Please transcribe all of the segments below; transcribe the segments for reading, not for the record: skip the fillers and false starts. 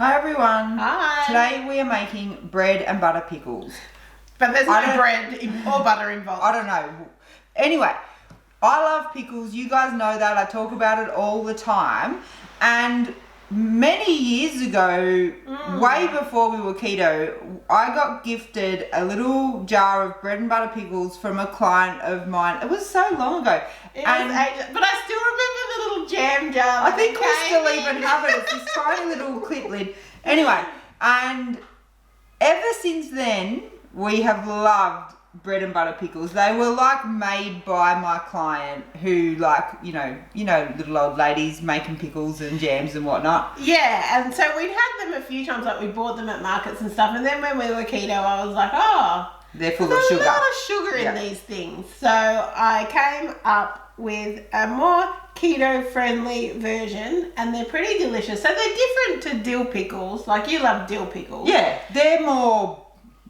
Hi everyone. Hi. Today we are making bread and butter pickles. But there's no bread or butter involved. I don't know. Anyway, I love pickles. You guys know that. I talk about it all the time. And many years ago, way before we were keto, I got gifted a little jar of bread and butter pickles from a client of mine. It was so long ago. But I still remember the little jam jar. I think we still even have it. It's this tiny little clip lid. Anyway, and ever since then, we have loved bread and butter pickles. They were like made by my client who you know little old ladies making pickles and jams and whatnot. Yeah, and so we'd had them a few times, like we bought them at markets and stuff, and then when we were keto I was like, oh, they're full of sugar. There's a lot of sugar in these things. So I came up with a more keto friendly version and they're pretty delicious. So they're different to dill pickles. Like you love dill pickles. Yeah, they're more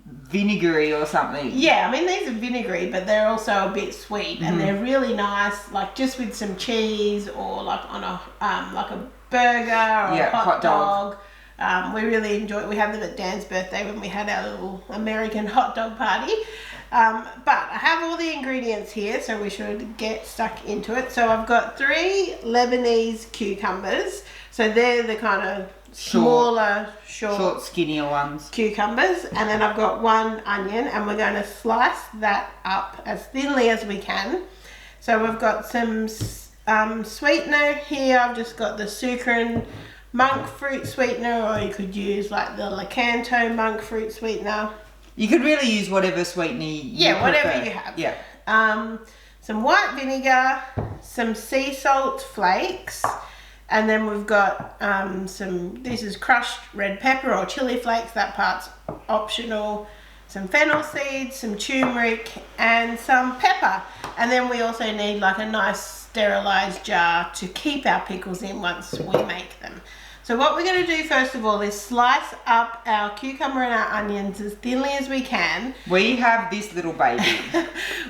vinegary or something. Yeah, I mean these are vinegary, but they're also a bit sweet, and they're really nice, like just with some cheese or like on a like a burger or a hot dog. We really enjoy it. We had them at Dan's birthday when we had our little American hot dog party. But I have all the ingredients here, so we should get stuck into it. So I've got 3 Lebanese cucumbers. So they're the kind of smaller, short, skinnier ones. Cucumbers. And then I've got 1 onion, and we're going to slice that up as thinly as we can. So we've got some sweetener here. I've just got the sucrin monk fruit sweetener, or you could use like the Lakanto monk fruit sweetener. You could really use whatever sweetener you prefer. Whatever you have. Yeah. Some white vinegar, some sea salt flakes, and then we've got this is crushed red pepper or chili flakes, that part's optional, some fennel seeds, some turmeric, and some pepper. And then we also need like a nice sterilized jar to keep our pickles in once we make them. So what we're going to do first of all is slice up our cucumber and our onions as thinly as we can. We have this little baby.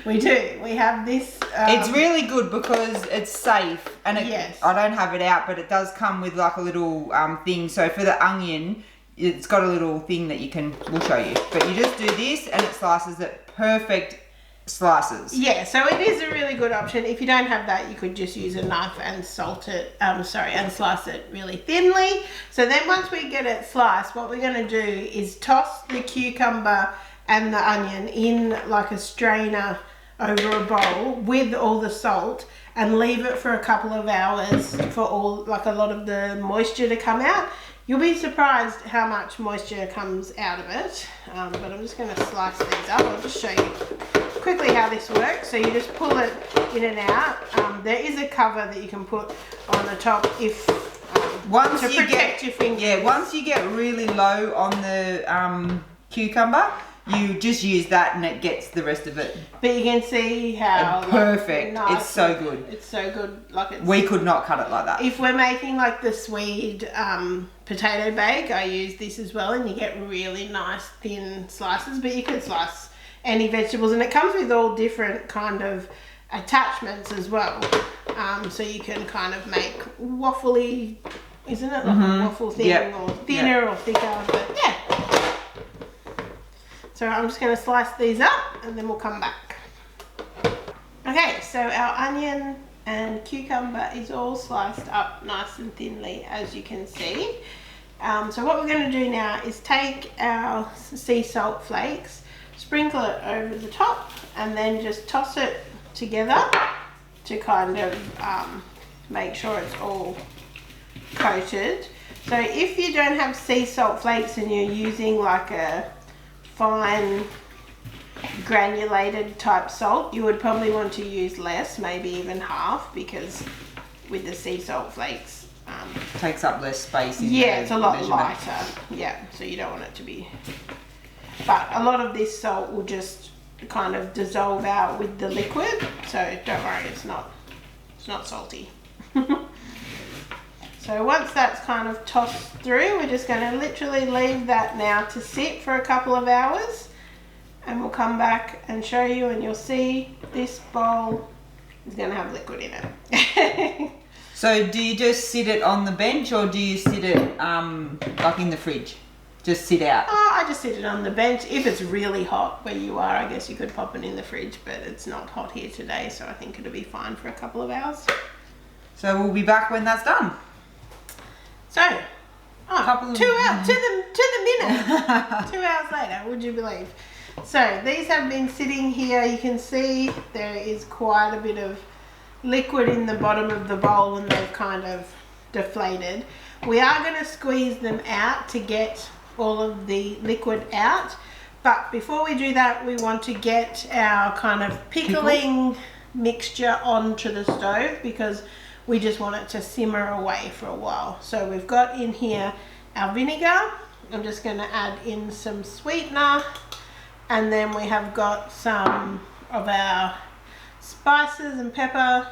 We do. We have this. It's really good because it's safe, and I don't have it out, but it does come with like a little thing. So for the onion, it's got a little thing that we'll show you. But you just do this and it slices it perfect slices. Yeah, so it is a really good option. If you don't have that, you could just use a knife and and slice it really thinly. So then once we get it sliced, what we're going to do is toss the cucumber and the onion in like a strainer over a bowl with all the salt and leave it for a couple of hours for a lot of the moisture to come out. You'll be surprised how much moisture comes out of it. But I'm just going to slice these up. I'll just show you quickly how this works. So you just pull it in and out. There is a cover that you can put on the top if to protect your fingers. Yeah, once you get really low on the cucumber, you just use that and it gets the rest of it. But you can see how perfect. Nice, it's so good. It's so good. We could not cut it like that. If we're making like the Swede potato bake, I use this as well, and you get really nice thin slices. But you can slice any vegetables, and it comes with all different kind of attachments as well. So you can kind of make waffly, isn't it? Like a waffle thing, or thinner or thicker. But yeah. So I'm just going to slice these up and then we'll come back. Okay, so our onion and cucumber is all sliced up nice and thinly, as you can see. So what we're going to do now is take our sea salt flakes, sprinkle it over the top, and then just toss it together to kind of make sure it's all coated. So if you don't have sea salt flakes and you're using like a fine granulated type salt, you would probably want to use less, maybe even half, because with the sea salt flakes takes up less space in it's a lot lighter. So you don't want it to be, but a lot of this salt will just kind of dissolve out with the liquid, so don't worry, it's not salty. So once that's kind of tossed through, we're just going to literally leave that now to sit for a couple of hours, and we'll come back and show you, and you'll see this bowl is going to have liquid in it. So do you just sit it on the bench or do you sit it like in the fridge? Just sit out? Oh, I just sit it on the bench. If it's really hot where you are, I guess you could pop it in the fridge, but it's not hot here today, so I think it'll be fine for a couple of hours. So we'll be back when that's done. So, 2 hours to the minute. 2 hours later, would you believe? So these have been sitting here. You can see there is quite a bit of liquid in the bottom of the bowl and they've kind of deflated. We are going to squeeze them out to get all of the liquid out, but before we do that we want to get our kind of pickling mixture onto the stove because we just want it to simmer away for a while. So we've got in here our vinegar. I'm just going to add in some sweetener, and then we have got some of our spices and pepper.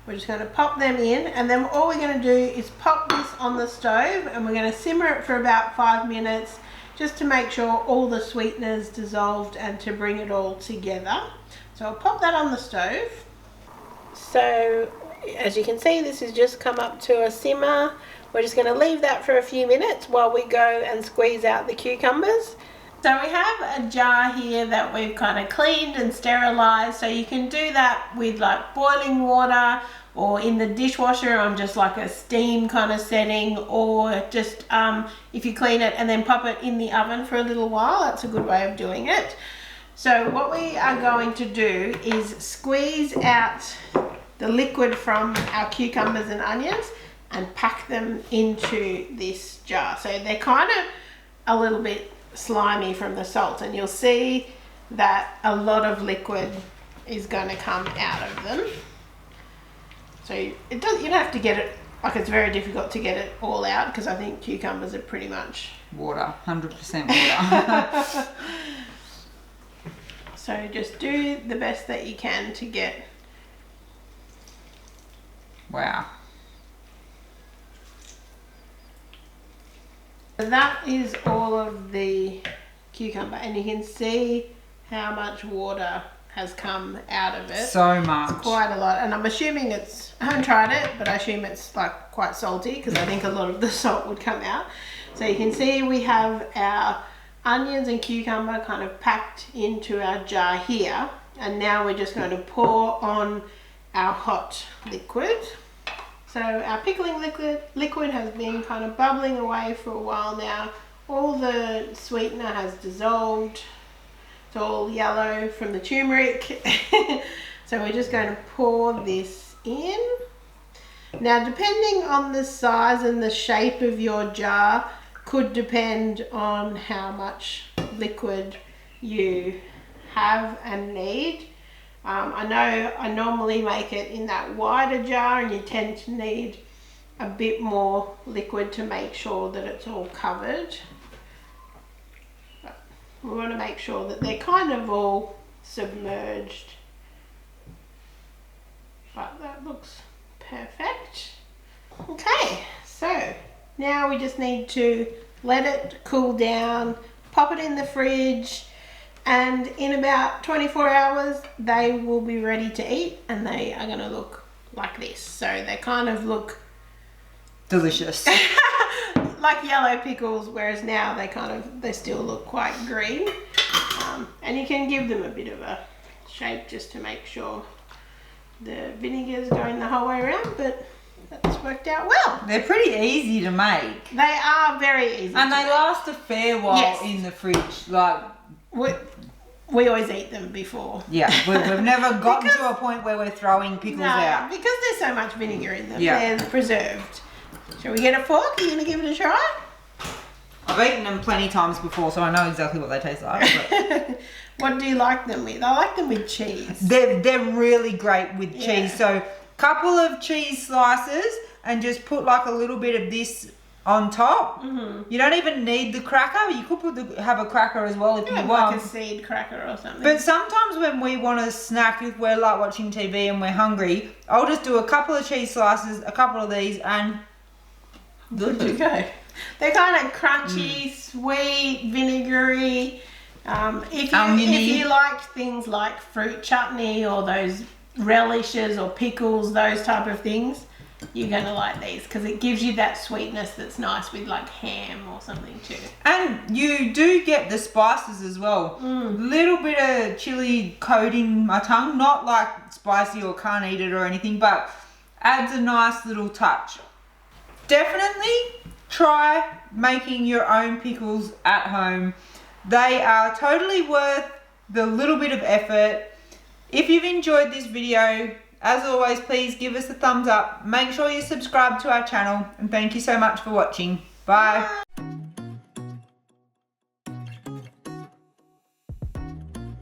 We're just going to pop them in, and then all we're going to do is pop this on the stove and we're going to simmer it for about 5 minutes just to make sure all the sweeteners dissolved and to bring it all together. So I'll pop that on the stove. So as you can see, this has just come up to a simmer. We're just going to leave that for a few minutes while we go and squeeze out the cucumbers. So we have a jar here that we've kind of cleaned and sterilized, so you can do that with like boiling water or in the dishwasher on just like a steam kind of setting, or just if you clean it and then pop it in the oven for a little while. That's a good way of doing it. So what we are going to do is squeeze out the liquid from our cucumbers and onions and pack them into this jar. So they're kind of a little bit slimy from the salt, and you'll see that a lot of liquid is going to come out of them. So you don't have to get it, like it's very difficult to get it all out because I think cucumbers are pretty much water, 100% water. So just do the best that you can to get. Wow. That is all of the cucumber, and you can see how much water has come out of it. So much. It's quite a lot, and I'm assuming I haven't tried it, but I assume it's like quite salty because I think a lot of the salt would come out. So you can see we have our onions and cucumber kind of packed into our jar here, and now we're just going to pour on our hot liquid. So our pickling liquid has been kind of bubbling away for a while now. All the sweetener has dissolved. It's all yellow from the turmeric. So we're just going to pour this in. Now, depending on the size and the shape of your jar could depend on how much liquid you have and need. I know I normally make it in that wider jar, and you tend to need a bit more liquid to make sure that it's all covered. But we want to make sure that they're kind of all submerged. But that looks perfect. Okay, so now we just need to let it cool down, pop it in the fridge, and in about 24 hours they will be ready to eat, and they are going to look like this. So they kind of look delicious. Like yellow pickles, whereas now they still look quite green. And you can give them a bit of a shake just to make sure the vinegar is going the whole way around, but that's worked out well. They're pretty easy to make. They are very easy and to they make. last a fair while. Yes. In the fridge. Like we always eat them before. Yeah, we've never gotten to a point where we're throwing pickles out. Because there's so much vinegar in them. Yeah. They're preserved. Shall we get a fork? Are you going to give it a try? I've eaten them plenty times before, so I know exactly what they taste like. But what do you like them with? I like them with cheese. they're really great with cheese. So couple of cheese slices and just put like a little bit of this on top. Mm-hmm. You don't even need the cracker. You could have a cracker as well if you want. Like a seed cracker or something. But sometimes when we want a snack, if we're like watching TV and we're hungry, I'll just do a couple of cheese slices, a couple of these, and good to go. They're kind of crunchy, sweet, vinegary. If you like things like fruit chutney or those relishes or pickles, those type of things, you're going to like these because it gives you that sweetness that's nice with like ham or something too. And you do get the spices as well. Little bit of chili coating my tongue, not like spicy or can't eat it or anything, but adds a nice little touch. Definitely try making your own pickles at home. They are totally worth the little bit of effort. If you've enjoyed this video, as always, please give us a thumbs up. Make sure you subscribe to our channel, and thank you so much for watching. Bye.